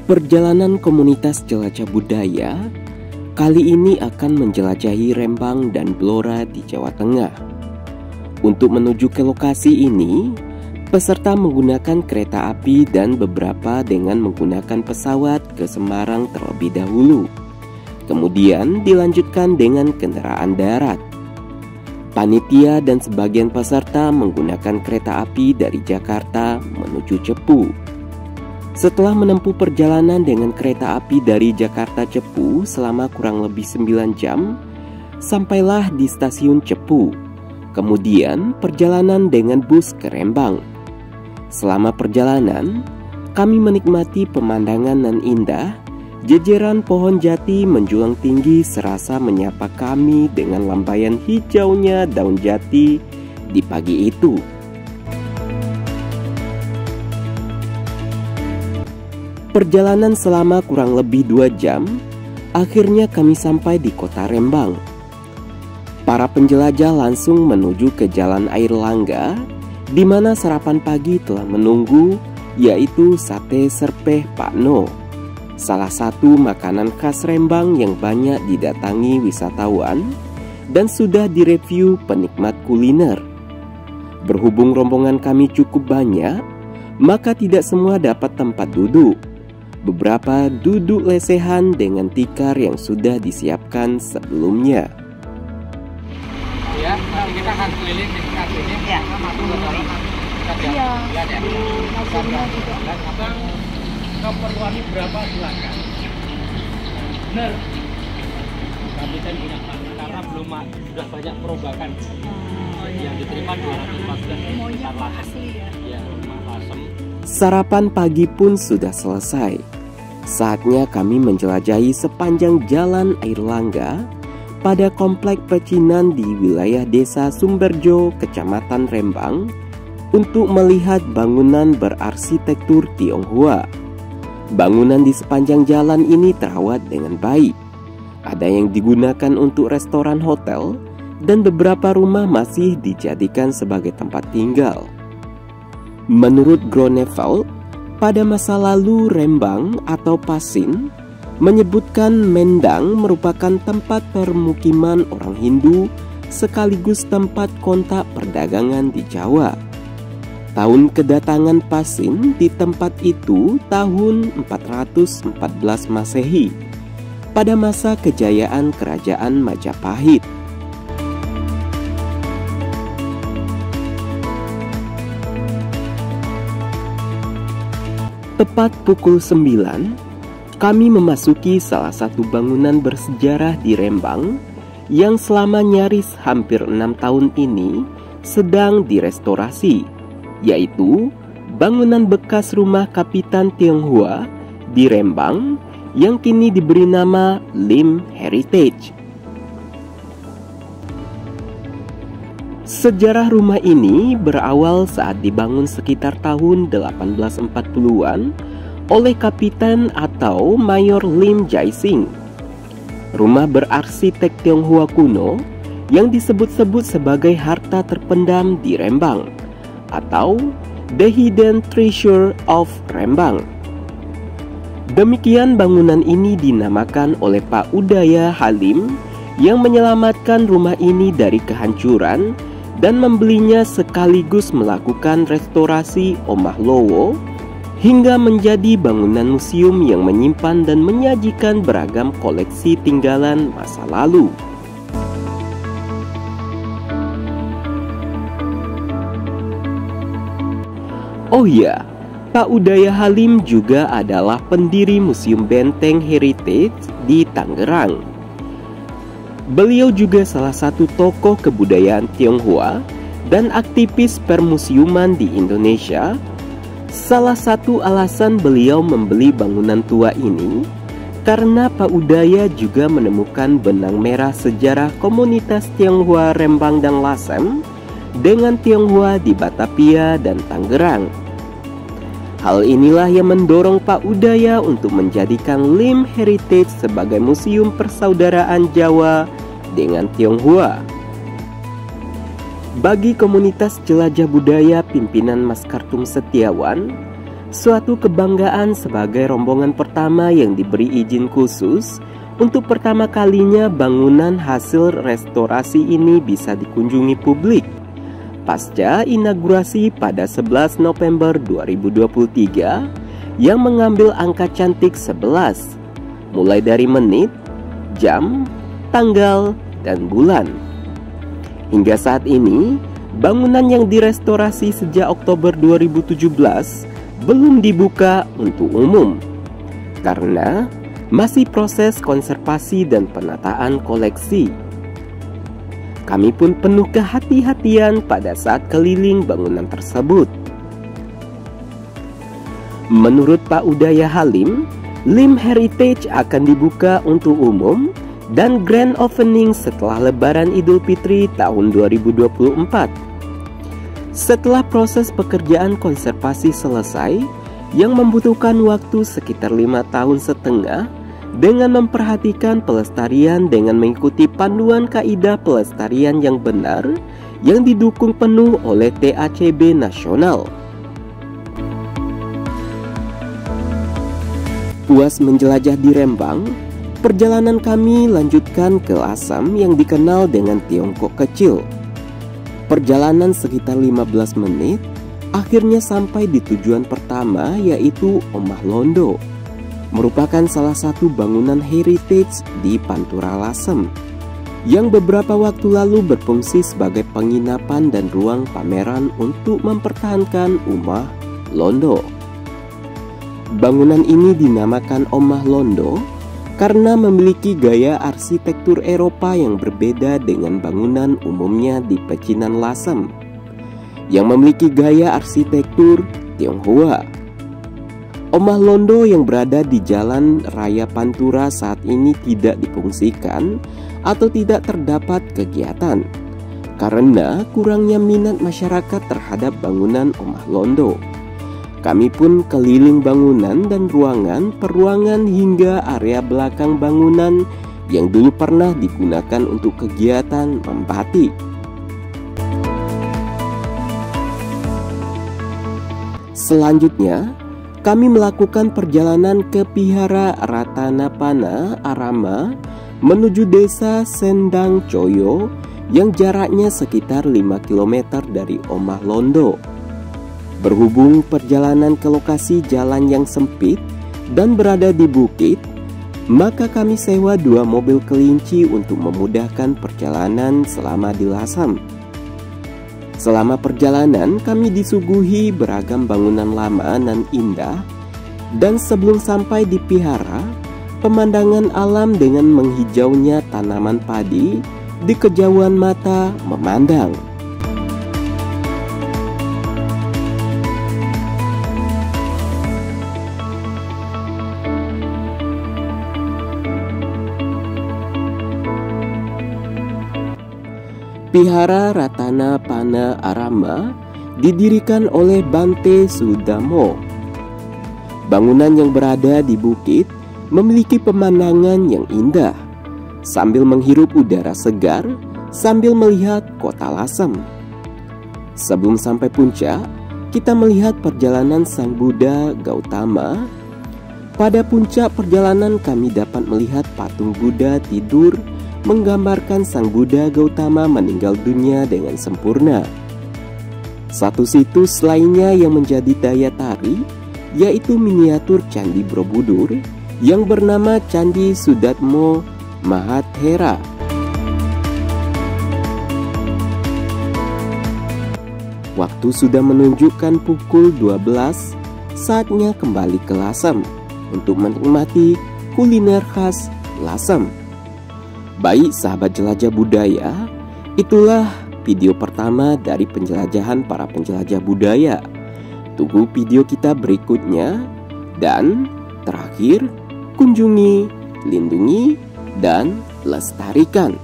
Perjalanan komunitas jelajah budaya kali ini akan menjelajahi Rembang dan Blora di Jawa Tengah. Untuk menuju ke lokasi ini, peserta menggunakan kereta api dan beberapa dengan menggunakan pesawat ke Semarang terlebih dahulu. Kemudian dilanjutkan dengan kendaraan darat. Panitia dan sebagian peserta menggunakan kereta api dari Jakarta menuju Cepu. Setelah menempuh perjalanan dengan kereta api dari Jakarta Cepu selama kurang lebih 9 jam, sampailah di stasiun Cepu. Kemudian perjalanan dengan bus ke Rembang. Selama perjalanan, kami menikmati pemandangan nan indah. Jejeran pohon jati menjulang tinggi serasa menyapa kami dengan lambaian hijaunya daun jati di pagi itu. Perjalanan selama kurang lebih 2 jam, akhirnya kami sampai di kota Rembang. Para penjelajah langsung menuju ke Jalan Air Langga, di mana sarapan pagi telah menunggu, yaitu sate serpeh Pak No, salah satu makanan khas Rembang yang banyak didatangi wisatawan dan sudah direview penikmat kuliner. Berhubung rombongan kami cukup banyak, maka tidak semua dapat tempat duduk. Beberapa duduk lesehan dengan tikar yang sudah disiapkan sebelumnya. Ya, nanti kita akan keliling di sekitar sini. Ya, iya. Mobilnya juga. Abang keperluannya berapa silakan. Bener. Tapi saya punya karena belum sudah banyak perombakan. Yang diterima 214 maunya asli ya. Ya, rumah asem. Sarapan pagi pun sudah selesai. Saatnya kami menjelajahi sepanjang Jalan Air Langga pada komplek pecinan di wilayah Desa Sumberjo, Kecamatan Rembang, untuk melihat bangunan berarsitektur Tionghoa. Bangunan di sepanjang jalan ini terawat dengan baik. Ada yang digunakan untuk restoran hotel dan beberapa rumah masih dijadikan sebagai tempat tinggal. Menurut Groeneveld, pada masa lalu Rembang atau Pasin menyebutkan Mendang merupakan tempat permukiman orang Hindu sekaligus tempat kontak perdagangan di Jawa. Tahun kedatangan Pasin di tempat itu tahun 414 Masehi, pada masa kejayaan Kerajaan Majapahit. Tepat pukul 9, kami memasuki salah satu bangunan bersejarah di Rembang yang selama nyaris hampir 6 tahun ini sedang direstorasi, yaitu bangunan bekas rumah Kapitan Tionghoa di Rembang yang kini diberi nama Lim Heritage. Sejarah rumah ini berawal saat dibangun sekitar tahun 1840-an oleh Kapitan atau Mayor Lim Jae-sing. Rumah berarsitek Tionghoa kuno yang disebut-sebut sebagai harta terpendam di Rembang atau The Hidden Treasure of Rembang. Demikian bangunan ini dinamakan oleh Pak Udaya Halim yang menyelamatkan rumah ini dari kehancuran dan membelinya sekaligus melakukan restorasi Omah Lowo hingga menjadi bangunan museum yang menyimpan dan menyajikan beragam koleksi tinggalan masa lalu. Oh ya, Pak Udaya Halim juga adalah pendiri Museum Benteng Heritage di Tangerang. Beliau juga salah satu tokoh kebudayaan Tionghoa dan aktivis permusiuman di Indonesia. Salah satu alasan beliau membeli bangunan tua ini karena Pak Udaya juga menemukan benang merah sejarah komunitas Tionghoa Rembang dan Lasem dengan Tionghoa di Batavia dan Tangerang. Hal inilah yang mendorong Pak Udaya untuk menjadikan Lim Heritage sebagai museum persaudaraan Jawa dengan Tionghoa. Bagi komunitas jelajah budaya pimpinan Mas Kartum Setiawan, suatu kebanggaan sebagai rombongan pertama yang diberi izin khusus untuk pertama kalinya bangunan hasil restorasi ini bisa dikunjungi publik pasca inaugurasi pada 11 November 2023 yang mengambil angka cantik 11, mulai dari menit, jam, tanggal, dan bulan. Hingga saat ini, bangunan yang direstorasi sejak Oktober 2017 belum dibuka untuk umum karena masih proses konservasi dan penataan koleksi. Kami pun penuh kehati-hatian pada saat keliling bangunan tersebut. Menurut Pak Udaya Halim, Lim Heritage akan dibuka untuk umum dan grand opening setelah Lebaran Idul Fitri tahun 2024. Setelah proses pekerjaan konservasi selesai yang membutuhkan waktu sekitar 5 tahun setengah dengan memperhatikan pelestarian dengan mengikuti panduan kaidah pelestarian yang benar yang didukung penuh oleh TACB nasional. Puas menjelajah di Rembang, perjalanan kami lanjutkan ke Lasem yang dikenal dengan Tiongkok kecil. Perjalanan sekitar 15 menit, akhirnya sampai di tujuan pertama, yaitu Omah Londo, merupakan salah satu bangunan heritage di Pantura Lasem yang beberapa waktu lalu berfungsi sebagai penginapan dan ruang pameran untuk mempertahankan Omah Londo. Bangunan ini dinamakan Omah Londo karena memiliki gaya arsitektur Eropa yang berbeda dengan bangunan umumnya di pecinan Lasem yang memiliki gaya arsitektur Tionghoa. Omah Londo yang berada di Jalan Raya Pantura saat ini tidak difungsikan atau tidak terdapat kegiatan karena kurangnya minat masyarakat terhadap bangunan Omah Londo. Kami pun keliling bangunan dan ruangan per ruangan hingga area belakang bangunan yang dulu pernah digunakan untuk kegiatan membatik. Selanjutnya, kami melakukan perjalanan ke Vihara Ratanapana Arama menuju desa Sendang Coyo yang jaraknya sekitar 5 km dari Omah Londo. Berhubung perjalanan ke lokasi jalan yang sempit dan berada di bukit, maka kami sewa 2 mobil kelinci untuk memudahkan perjalanan selama di Lasem. Selama perjalanan kami disuguhi beragam bangunan lama dan indah, dan sebelum sampai di Vihara, pemandangan alam dengan menghijaunya tanaman padi di kejauhan mata memandang. Vihara Ratanapana Arama didirikan oleh Bante Sudamo. Bangunan yang berada di bukit memiliki pemandangan yang indah sambil menghirup udara segar sambil melihat kota Lasem. Sebelum sampai puncak, kita melihat perjalanan Sang Buddha Gautama. Pada puncak perjalanan kami dapat melihat patung Buddha tidur menggambarkan Sang Buddha Gautama meninggal dunia dengan sempurna. Satu situs lainnya yang menjadi daya tarik yaitu miniatur Candi Borobudur yang bernama Candi Sudatmo Mahathera. Waktu sudah menunjukkan pukul 12, saatnya kembali ke Lasem untuk menikmati kuliner khas Lasem. Baik sahabat jelajah budaya, itulah video pertama dari penjelajahan para penjelajah budaya. Tunggu video kita berikutnya. Dan terakhir, kunjungi, lindungi, dan lestarikan.